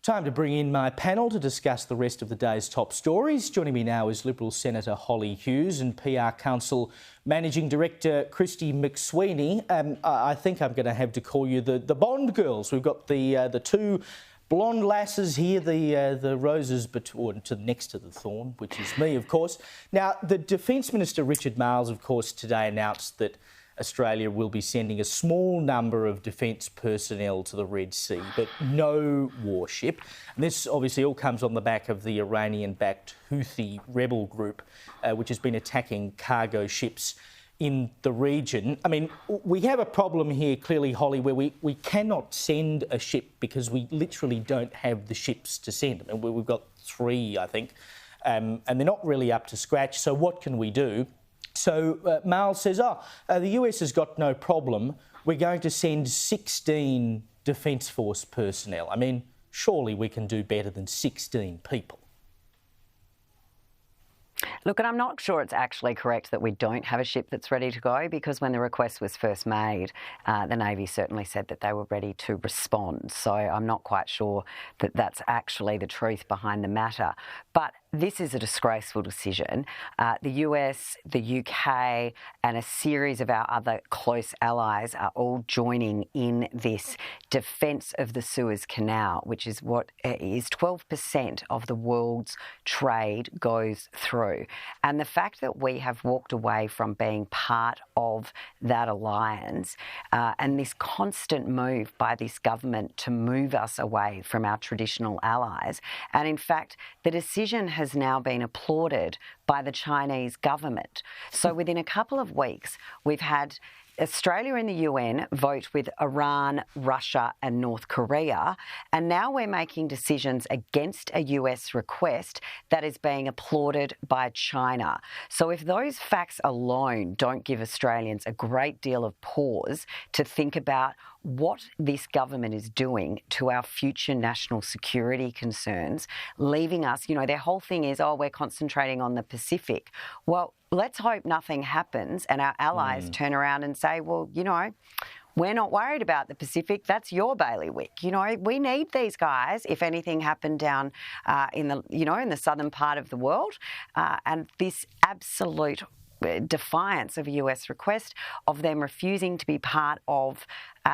Time to bring in my panel to discuss the rest of the day's top stories. Joining me now is Liberal Senator Holly Hughes and PR Council Managing Director Christy McSweeney. I think I'm going to have to call you the Bond girls. We've got the two blonde lasses here, the roses next to the thorn, which is me, of course. Now, the Defence Minister Richard Marles, of course, today announced that Australia will be sending a small number of defence personnel to the Red Sea, but no warship. And this obviously all comes on the back of the Iranian-backed Houthi rebel group, which has been attacking cargo ships in the region. I mean, we have a problem here, clearly, Holly, where we cannot send a ship because we literally don't have the ships to send. I mean, we've got 3, I think, and they're not really up to scratch. So what can we do? So Marles says, the US has got no problem. We're going to send 16 Defence Force personnel. I mean, surely we can do better than 16 people. Look, and I'm not sure it's actually correct that we don't have a ship that's ready to go, because when the request was first made, the Navy certainly said that they were ready to respond. So I'm not quite sure that that's actually the truth behind the matter. But this is a disgraceful decision. The US, the UK and a series of our other close allies are all joining in this defence of the Suez Canal, which is what is 12% of the world's trade goes through. And the fact that we have walked away from being part of that alliance and this constant move by this government to move us away from our traditional allies, and in fact the decision has now been applauded by the Chinese government. So within a couple of weeks, we've had Australia and the UN vote with Iran, Russia and North Korea, and now we're making decisions against a US request that is being applauded by China. So if those facts alone don't give Australians a great deal of pause to think about what this government is doing to our future national security concerns, leaving us, their whole thing is, we're concentrating on the Pacific. Well, let's hope nothing happens and our allies turn around and say, well, we're not worried about the Pacific. That's your bailiwick. We need these guys if anything happened down in the southern part of the world. And this absolute defiance of a US request, of them refusing to be part of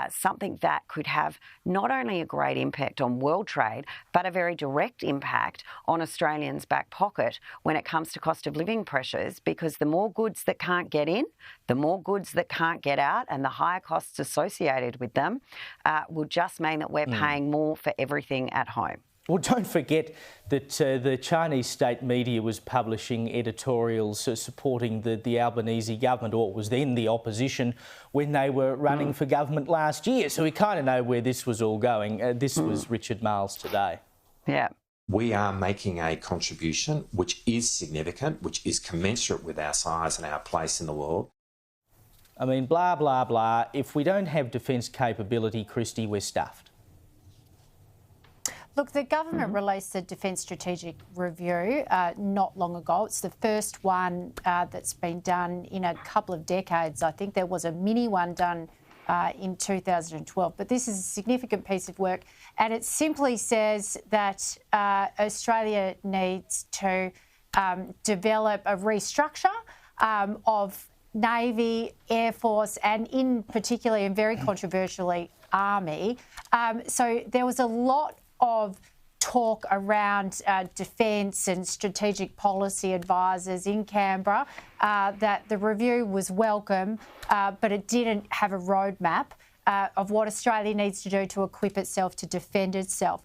something that could have not only a great impact on world trade, but a very direct impact on Australians' back pocket when it comes to cost of living pressures, because the more goods that can't get in, the more goods that can't get out, and the higher costs associated with them will just mean that we're paying more for everything at home. Well, don't forget that the Chinese state media was publishing editorials supporting the Albanese government, or it was then the opposition, when they were running for government last year. So we kind of know where this was all going. This was Richard Marles today. Yeah. We are making a contribution which is significant, which is commensurate with our size and our place in the world. I mean, blah, blah, blah. If we don't have defence capability, Christy, we're stuffed. Look, the government released a Defence Strategic Review not long ago. It's the first one that's been done in a couple of decades. I think there was a mini one done in 2012. But this is a significant piece of work, and it simply says that Australia needs to develop a restructure of Navy, Air Force, and in particular, and very controversially, Army. So there was a lot of talk around defence and strategic policy advisors in Canberra that the review was welcome, but it didn't have a roadmap of what Australia needs to do to equip itself to defend itself,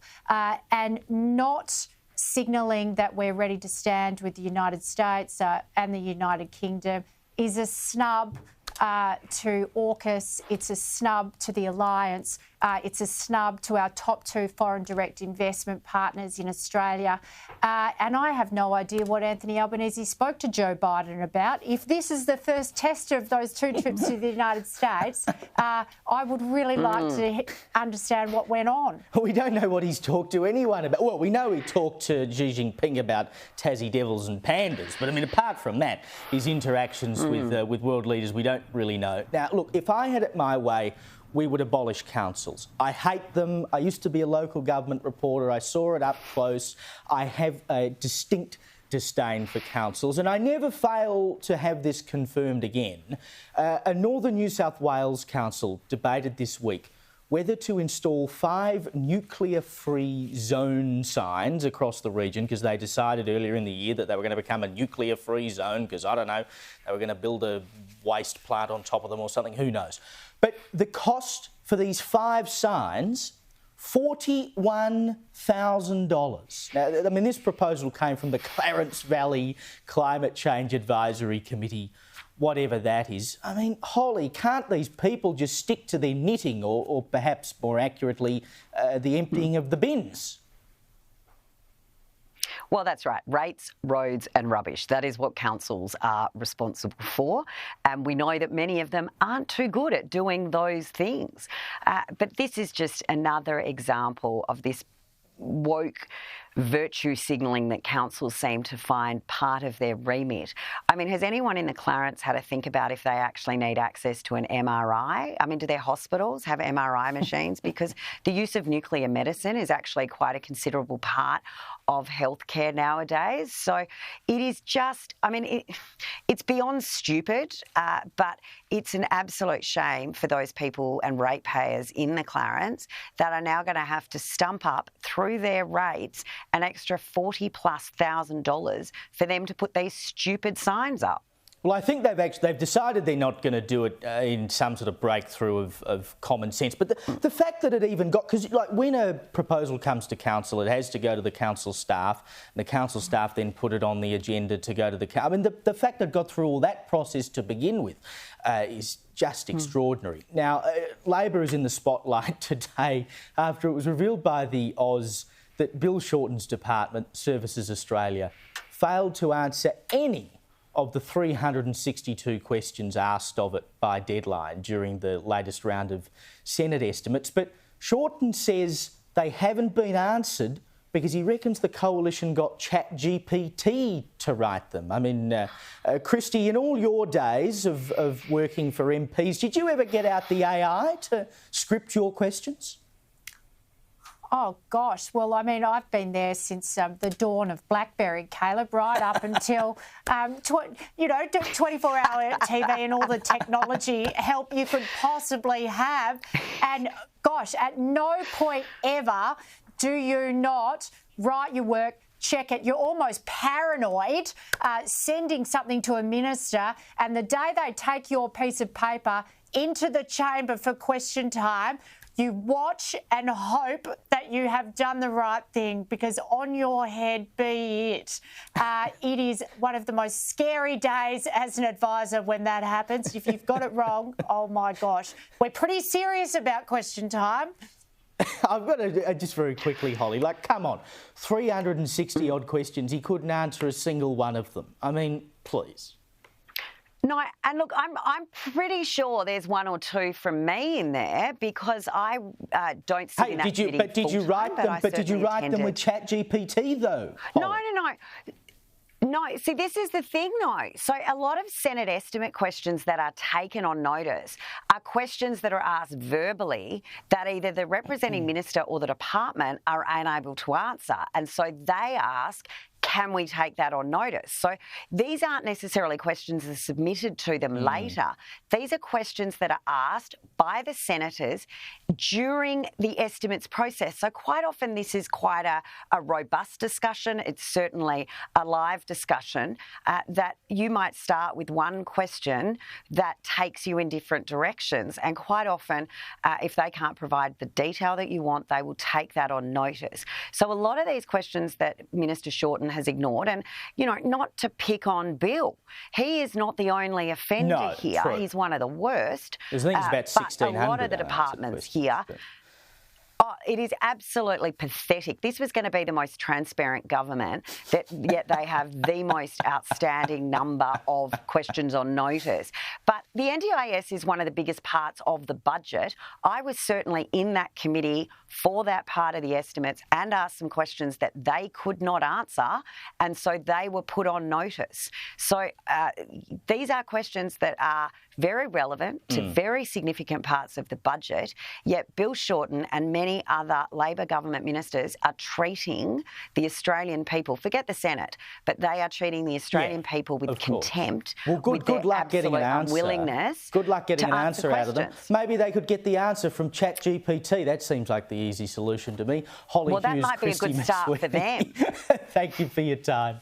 and not signalling that we're ready to stand with the United States and the United Kingdom is a snub to AUKUS, it's a snub to the alliance, it's a snub to our top 2 foreign direct investment partners in Australia. And I have no idea what Anthony Albanese spoke to Joe Biden about. If this is the first test of those 2 trips to the United States, I would really like to understand what went on. We don't know what he's talked to anyone about. Well, we know he talked to Xi Jinping about Tassie Devils and pandas, but I mean, apart from that, his interactions with world leaders, we don't really know. Now, look, if I had it my way, we would abolish councils. I hate them. I used to be a local government reporter. I saw it up close. I have a distinct disdain for councils, and I never fail to have this confirmed again. A Northern New South Wales council debated this week whether to install 5 nuclear-free zone signs across the region, because they decided earlier in the year that they were going to become a nuclear-free zone because, I don't know, they were going to build a waste plant on top of them or something, who knows. But the cost for these 5 signs, $41,000. Now, I mean, this proposal came from the Clarence Valley Climate Change Advisory Committee, whatever that is. I mean, Holly, can't these people just stick to their knitting or perhaps more accurately, the emptying of the bins? Well, that's right. Rates, roads and rubbish. That is what councils are responsible for. And we know that many of them aren't too good at doing those things. But this is just another example of this woke virtue signalling that councils seem to find part of their remit. I mean, has anyone in the Clarence had to think about if they actually need access to an MRI? I mean, do their hospitals have MRI machines? Because the use of nuclear medicine is actually quite a considerable part of healthcare nowadays. So it is just, I mean, it's beyond stupid, but it's an absolute shame for those people and ratepayers in the Clarence that are now going to have to stump up through their rates an extra $40,000+ for them to put these stupid signs up. Well, I think they've decided they're not going to do it in some sort of breakthrough of common sense. But the fact that it even got... Because, like, when a proposal comes to council, it has to go to the council staff, and the council staff then put it on the agenda to go to the... I mean, the fact that it got through all that process to begin with is just extraordinary. Now, Labor is in the spotlight today after it was revealed by the Oz that Bill Shorten's department, Services Australia, failed to answer any of the 362 questions asked of it by deadline during the latest round of Senate estimates. But Shorten says they haven't been answered because he reckons the coalition got ChatGPT to write them. I mean, Christy, in all your days of working for MPs, did you ever get out the AI to script your questions? Oh, gosh. Well, I mean, I've been there since the dawn of BlackBerry, Caleb, right up until, 24-hour TV and all the technology help you could possibly have. And, gosh, at no point ever do you not write your work, check it. You're almost paranoid sending something to a minister, and the day they take your piece of paper into the chamber for question time, you watch and hope that you have done the right thing, because on your head be it. It is one of the most scary days as an advisor when that happens. If you've got it wrong, oh my gosh. We're pretty serious about question time. I've got to, just very quickly, Holly, like, come on, 360 odd questions, he couldn't answer a single one of them. I mean, please. No, and look, I'm pretty sure there's 1 or 2 from me in there, because I don't sit in that committee But did you write them? But did you write them with ChatGPT though? Holly? No, see, this is the thing though. So a lot of Senate estimate questions that are taken on notice are questions that are asked verbally that either the representing minister or the department are unable to answer. And so they ask, can we take that on notice? So these aren't necessarily questions that are submitted to them later. These are questions that are asked by the senators during the estimates process. So quite often this is quite a robust discussion. It's certainly a live discussion that you might start with one question that takes you in different directions. And quite often, if they can't provide the detail that you want, they will take that on notice. So a lot of these questions that Minister Shorten has ignored, and, you know, not to pick on Bill, he is not the only offender here. True. He's one of the worst. I think it's about 1,600. But a lot of the departments here, it is absolutely pathetic. This was going to be the most transparent government, yet they have the most outstanding number of questions on notice. But the NDIS is one of the biggest parts of the budget. I was certainly in that committee for that part of the estimates and asked some questions that they could not answer, and so they were put on notice. So these are questions that are very relevant to very significant parts of the budget, yet Bill Shorten and many other Labor government ministers are treating the Australian people, forget the Senate, but they are treating the Australian people with contempt. Well, good luck getting an answer. Unwillingness. Good luck getting an answer out of them. Maybe they could get the answer from ChatGPT. That seems like the easy solution to me. Holly Hughes, that might be a good start for them. Thank you for your time.